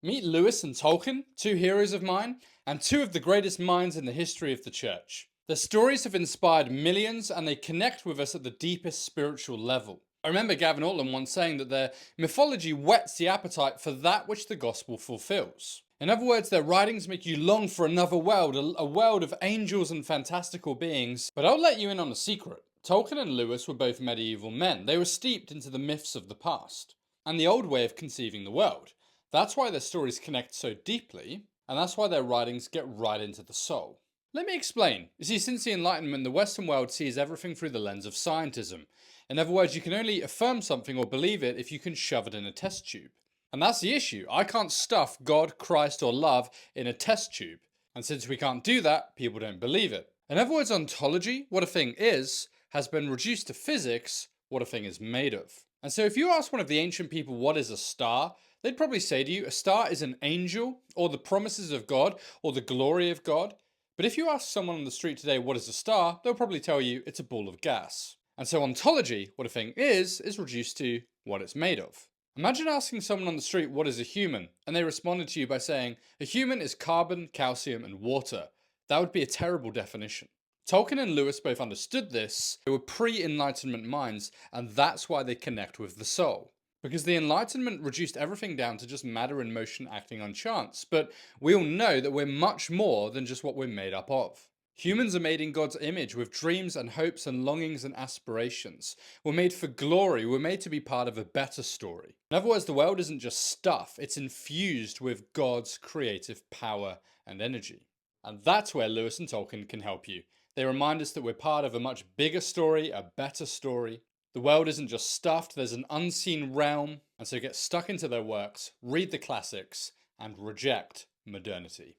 Meet Lewis and Tolkien, two heroes of mine, and two of the greatest minds in the history of the church. Their stories have inspired millions and they connect with us at the deepest spiritual level. I remember Gavin Altland once saying that their mythology whets the appetite for that which the gospel fulfills. In other words, their writings make you long for another world, a world of angels and fantastical beings. But I'll let you in on a secret. Tolkien and Lewis were both medieval men. They were steeped into the myths of the past and the old way of conceiving the world. That's why their stories connect so deeply, and that's why their writings get right into the soul. Let me explain. You see, since the Enlightenment, the Western world sees everything through the lens of scientism. In other words, you can only affirm something or believe it if you can shove it in a test tube. And that's the issue. I can't stuff God, Christ, or love in a test tube. And since we can't do that, people don't believe it. In other words, ontology, what a thing is, has been reduced to physics, what a thing is made of. And so if you ask one of the ancient people what is a star, they'd probably say to you, a star is an angel, or the promises of God, or the glory of God. But if you ask someone on the street today what is a star, they'll probably tell you it's a ball of gas. And so ontology, what a thing is reduced to what it's made of. Imagine asking someone on the street what is a human, and they responded to you by saying, a human is carbon, calcium, and water. That would be a terrible definition. Tolkien and Lewis both understood this. They were pre-Enlightenment minds, and that's why they connect with the soul. Because the Enlightenment reduced everything down to just matter in motion acting on chance. But we all know that we're much more than just what we're made up of. Humans are made in God's image with dreams and hopes and longings and aspirations. We're made for glory. We're made to be part of a better story. In other words, the world isn't just stuff. It's infused with God's creative power and energy. And that's where Lewis and Tolkien can help you. They remind us that we're part of a much bigger story, a better story. The world isn't just stuffed, there's an unseen realm. And so get stuck into their works, read the classics, and reject modernity.